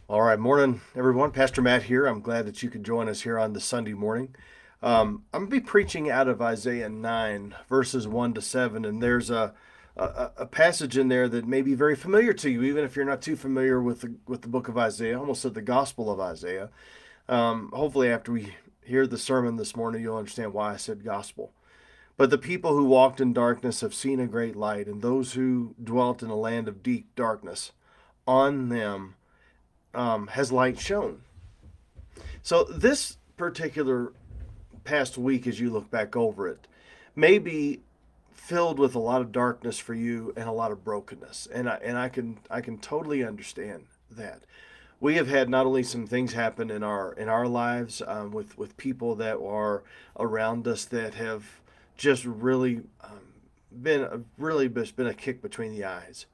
All right, morning, everyone. Pastor Matt here. I'm glad that you could join us here on this Sunday morning. I'm going to be preaching out of Isaiah 9, verses 1 to 7, and there's a passage in there that may be very familiar to you, even if you're not too familiar with the book of Isaiah. I almost said the Gospel of Isaiah. Hopefully, after we hear the sermon this morning, you'll understand why I said gospel. But the people who walked in darkness have seen a great light, and those who dwelt in a land of deep darkness, on them has light shone. So this particular past week, as you look back over it, may be filled with a lot of darkness for you and a lot of brokenness, and I can totally understand that. We have had not only some things happen in our lives with people that are around us that have just really been a kick between the eyes,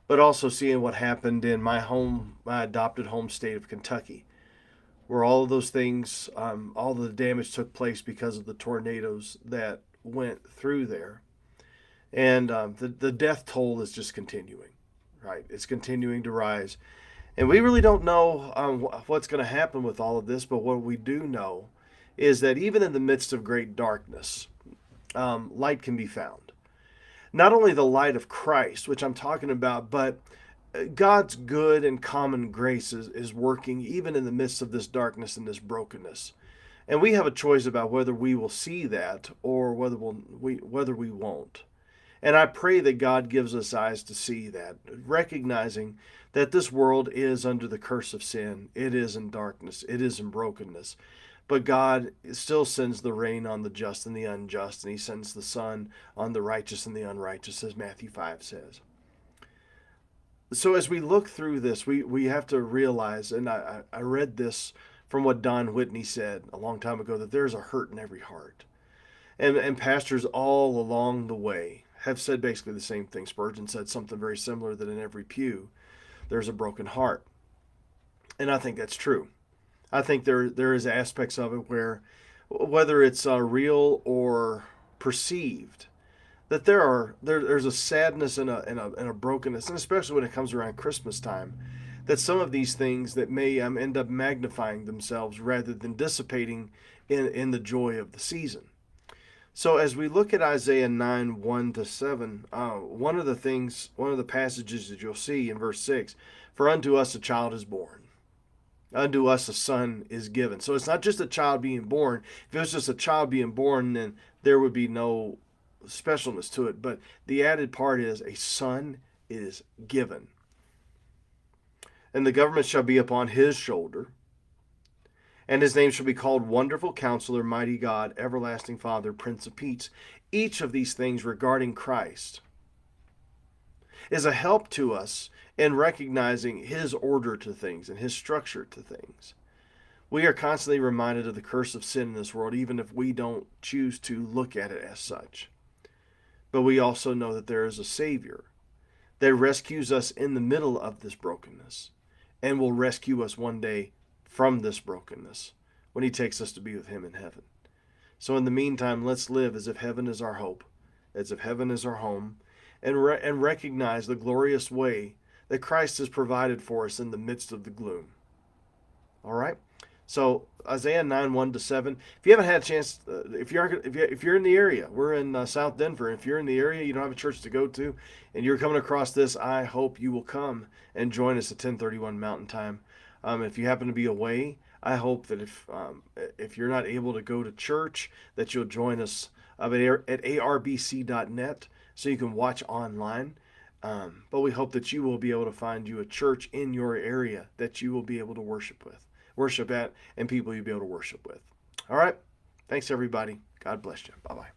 but also seeing what happened in my adopted home state of Kentucky, where all of those things, all of the damage took place because of the tornadoes that went through there. And the death toll is just continuing, right? It's continuing to rise. And we really don't know what's going to happen with all of this, but what we do know is that even in the midst of great darkness, light can be found. Not only the light of Christ, which I'm talking about, but God's good and common grace is working even in the midst of this darkness and this brokenness. And we have a choice about whether we will see that or whether we won't. And I pray that God gives us eyes to see that, recognizing that this world is under the curse of sin. It is in darkness. It is in brokenness. But God still sends the rain on the just and the unjust, and He sends the sun on the righteous and the unrighteous, as Matthew 5 says. So as we look through this, we have to realize, and I read this from what Don Whitney said a long time ago, that there's a hurt in every heart. And pastors all along the way have said basically the same thing. Spurgeon said something very similar, that in every pew there's a broken heart. And I think that's true. I think there is aspects of it where, whether it's real or perceived, that there's a sadness and a brokenness, and especially when it comes around Christmas time, that some of these things that may end up magnifying themselves rather than dissipating in the joy of the season. So as we look at Isaiah 9, 1 to 7, one of the passages that you'll see in verse 6, for unto us a child is born, unto us a son is given. So it's not just a child being born. If it was just a child being born, then there would be no specialness to it. But the added part is a son is given. And the government shall be upon his shoulder, and his name shall be called Wonderful Counselor, Mighty God, Everlasting Father, Prince of Peace. Each of these things regarding Christ is a help to us in recognizing his order to things and his structure to things. We are constantly reminded of the curse of sin in this world, even if we don't choose to look at it as such. But we also know that there is a Savior that rescues us in the middle of this brokenness and will rescue us one day from this brokenness when He takes us to be with Him in heaven. So in the meantime, let's live as if heaven is our hope, as if heaven is our home, and recognize the glorious way that Christ has provided for us in the midst of the gloom. All right? So Isaiah 9, 1 to 7. If you haven't had a chance, if you're in the area, we're in South Denver. If you're in the area, you don't have a church to go to, and you're coming across this, I hope you will come and join us at 10:31 Mountain Time. If you happen to be away, I hope that if you're not able to go to church, that you'll join us at arbc.net so you can watch online. But we hope that you will be able to find you a church in your area that you will be able to worship at, and people you'll be able to worship with. All right. Thanks, everybody. God bless you. Bye-bye.